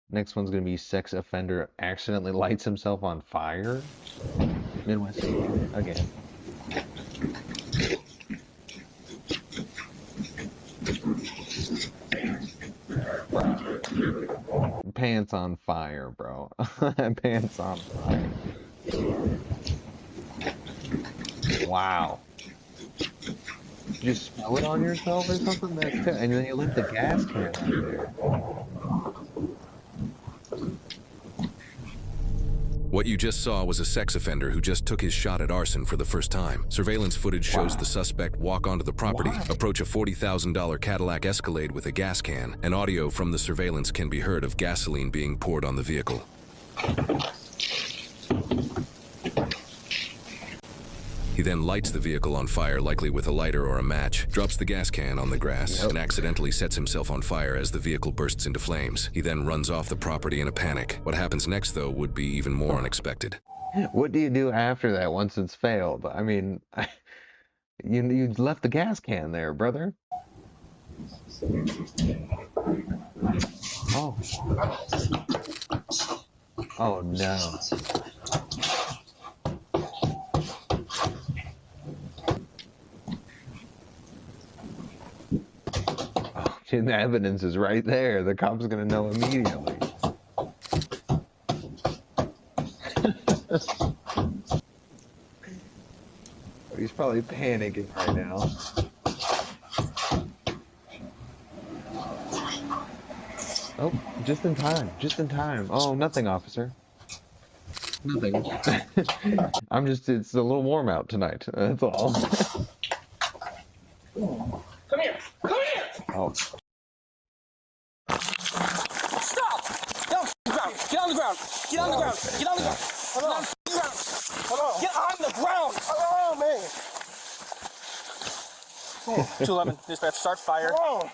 Next one's gonna be sex offender accidentally lights himself on fire. Midwest again. Bro. Pants on fire, bro. Pants on fire. Wow. You just smell it on yourself or something? That's and then you left the gas can out there. What you just saw was a sex offender who just took his shot at arson for the first time. Surveillance footage shows the suspect walk onto the property, approach a $40,000 Cadillac Escalade with a gas can, and audio from the surveillance can be heard of gasoline being poured on the vehicle. He then lights the vehicle on fire, likely with a lighter or a match, drops the gas can on the grass, and accidentally sets himself on fire as the vehicle bursts into flames. He then runs off the property in a panic. What happens next, though, would be even more unexpected. What do you do after that once it's failed? I mean, you left the gas can there, brother. Oh. Oh no. The evidence is right there. The cop's gonna know immediately. He's probably panicking right now. Oh, just in time. Just in time. Oh, nothing, officer. Nothing. It's a little warm out tonight. That's all. Come here! Come here! Oh. Stop! Get on the ground! Get on the ground! Get on the ground! Get on the ground! Hello! Hello! Get on the ground! Hello, man! 211, dispatch, start fire. Hello!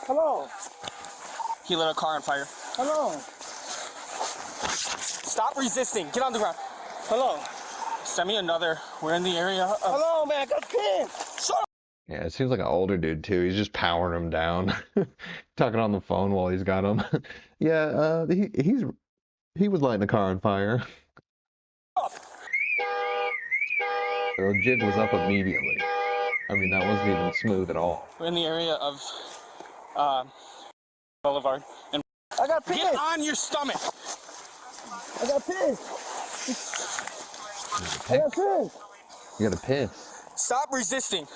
Hello! He lit a car on fire. Hello! Stop resisting. Get on the ground. Hello. Send me another. We're in the area of... Hello, man. I got pinned. Shut up. Yeah, it seems like an older dude too. He's just powering him down, talking on the phone while he's got him. Yeah, he was lighting a car on fire. The jig was up immediately. I mean, that wasn't even smooth at all. We're in the area of Boulevard. And I got pissed. Get on your stomach. I got pissed. I got pissed. You gotta piss. Stop resisting.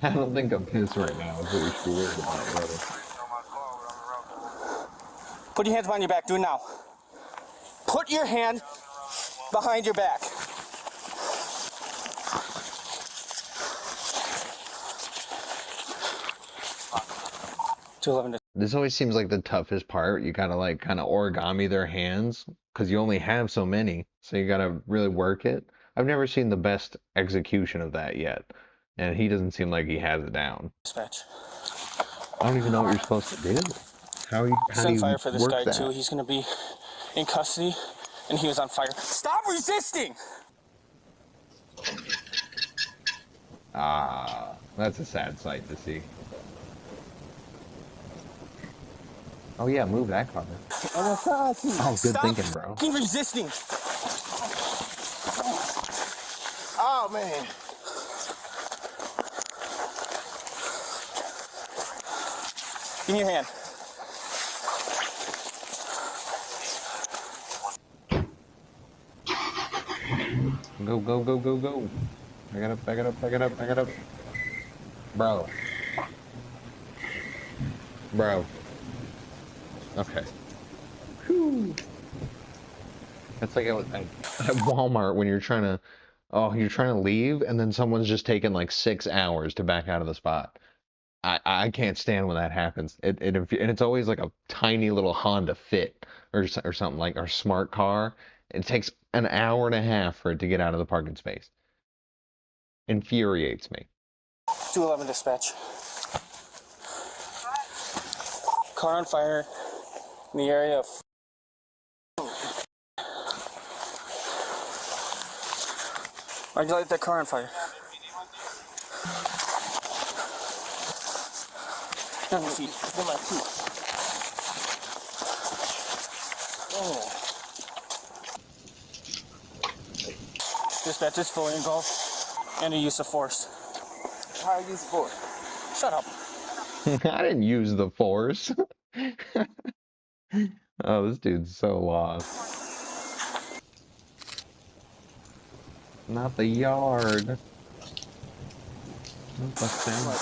I don't think I'm pissed right now. That's what we should be worried about, brother. Put your hands behind your back. Do it now. Put your hand behind your back. This always seems like the toughest part. You gotta kind of origami their hands because you only have so many, so you gotta really work it. I've never seen the best execution of that yet, and he doesn't seem like he has it down. Dispatch. I don't even know what you're supposed to do. How do Send you fire for this work guy that? too. He's gonna be in custody, and he was on fire. Stop resisting! Ah, that's a sad sight to see. Oh yeah, move that car. Oh, good thinking, bro. Stop resisting. Oh man. Give me your hand. Go, go, go, go, go. Back it up, back it up, back it up, back it up. Bro. Bro. Okay. Whew. That's like at Walmart when you're trying to leave and then someone's just taking like 6 hours to back out of the spot. I can't stand when that happens. And it's always like a tiny little Honda Fit or something like our smart car. It takes an hour and a half for it to get out of the parking space. Infuriates me. 211 dispatch. Car on fire in the area of Why'd you light that car on fire? Get my feet. Get my feet. Oh. Dispatch is fully engulfed. And a use of force. How do I use force? Shut up. I didn't use the force. Oh, this dude's so lost. Not the yard. Not the same.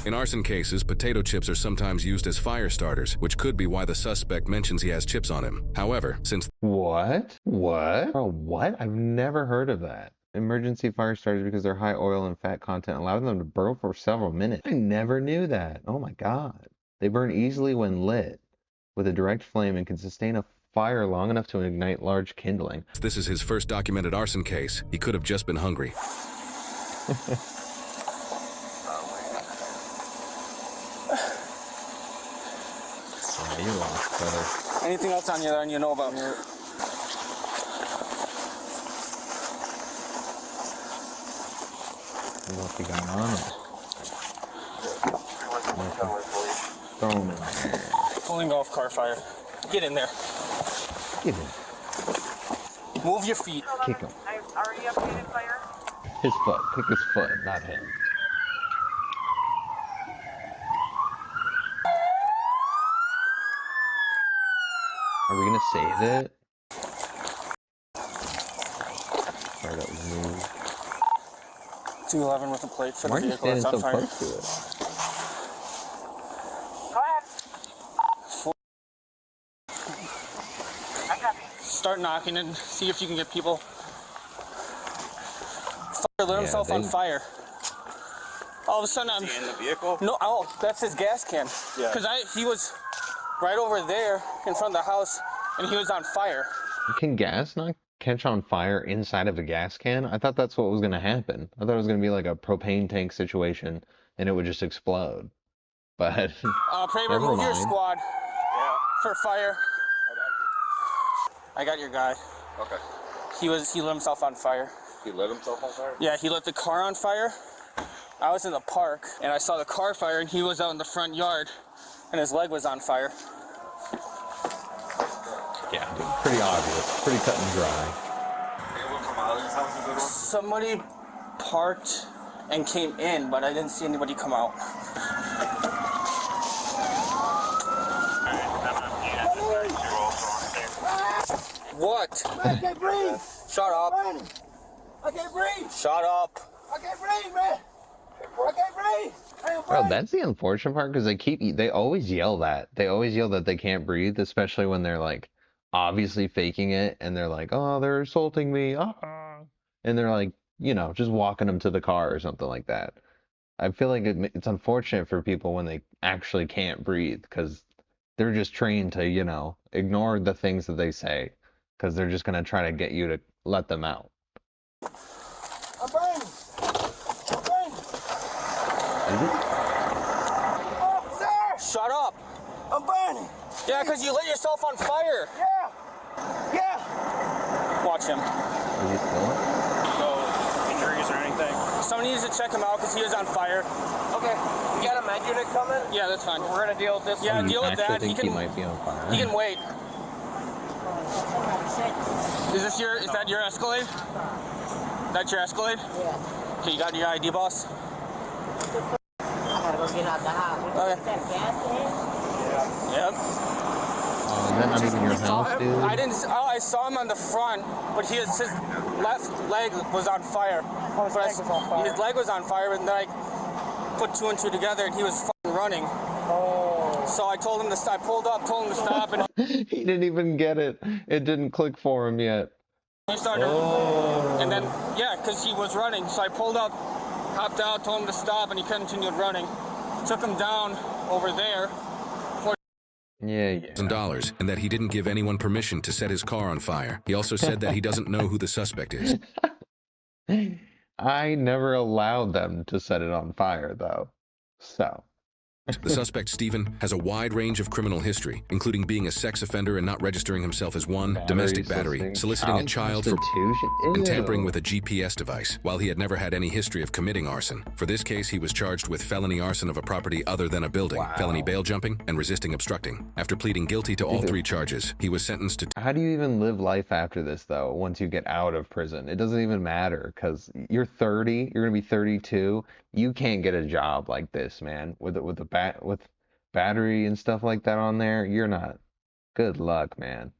In arson cases, potato chips are sometimes used as fire starters, which could be why the suspect mentions he has chips on him. However, since What? What? Oh, what? I've never heard of that. Emergency fire starters because their high oil and fat content allowed them to burn for several minutes. I never knew that. Oh my God. They burn easily when lit with a direct flame and can sustain a fire long enough to ignite large kindling. this is his first documented arson case, he could have just been hungry. Yeah, you lost, brother. Anything else on you that you know about? What's he got on it? Throw him in there. Full engulfed car fire. Get in there. Get him. Move your feet. Kick him. I've already updated fire. His foot. Kick his foot, not him. Are we gonna save it? Sorry, that was moved. 211 with a plate for Why the are you vehicle standing that's on so fire. close to it? Go ahead. I copy. Start knocking and see if you can get people. Fire lit himself on they- fire. All of a sudden, I'm in the vehicle? no. Oh, that's his gas can. Yeah. Because he was right over there in front of the house, and he was on fire. Can gas not catch on fire inside of a gas can? I thought that's what was gonna happen. I thought it was gonna be like a propane tank situation and it would just explode. But Praver, Never move your mind. squad Yeah. for fire. I got your guy. Okay. He lit himself on fire. He lit himself on fire? Yeah, he lit the car on fire. I was in the park and I saw the car fire and he was out in the front yard and his leg was on fire. yeah, dude, pretty obvious, pretty cut and dry. Anyone come out of his house and go to Somebody parked and came in, but I didn't see anybody come out. What? I can't breathe. Shut up. I can't breathe. Shut up. I can't breathe, man. I can't breathe. I can't Bro, breathe. that's the unfortunate part because they always yell that. They always yell that they can't breathe, especially when they're like obviously faking it and they're like, oh, they're assaulting me. Ah. And they're like, you know, just walking them to the car or something like that. I feel like it's unfortunate for people when they actually can't breathe because they're just trained to, you know, ignore the things that they say because they're just going to try to get you to let them out. I'm burning. I'm burning. Is it? Officer, Shut up. I'm burning. Yeah, because you lit yourself on fire. Yeah. Yeah. Watch him. Is he still? no injuries or anything? Somebody needs to check him out because he was on fire. Okay. You got a med unit coming? Yeah, that's fine. We're gonna deal with this. Yeah, You deal with actually that. think he might be on fire? He can wait. Is that your Escalade? That's your Escalade? Yeah. Okay, you got your ID, boss? I gotta go get out the house. Okay. Is that gas in? Yep. Oh, is that not even your house, dude? I didn't. I saw him on the front, but his left leg was on fire. Oh, his leg was on fire. His leg was on fire, and then I put two and two together, and he was fucking running. Oh. So I told him to stop. I pulled up, told him to stop, and He didn't even get it. It didn't click for him yet. he started. Oh. And then yeah, because he was running, so I pulled up, hopped out, told him to stop, and he continued running. Took him down over there. Yeah. $1,000 and that he didn't give anyone permission to set his car on fire. He also said that he doesn't know who the suspect is. I never allowed them to set it on fire, though. So, The suspect, Stephen, has a wide range of criminal history, including being a sex offender and not registering himself as one, domestic battery, soliciting a child for and tampering with a GPS device, while he had never had any history of committing arson. For this case, he was charged with felony arson of a property other than a building, felony bail jumping, and resisting obstructing. After pleading guilty to all 3 charges, he was sentenced to... How do you even live life after this, though, once you get out of prison? It doesn't even matter, because you're 30, you're going to be 32, you can't get a job like this, man. With battery and stuff like that on there, you're not. Good luck, man.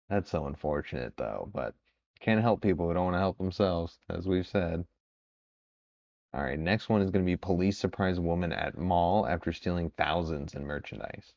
That's so unfortunate, though, but can't help people who don't want to help themselves, as we've said. All right, next one is going to be police surprise woman at mall after stealing thousands in merchandise.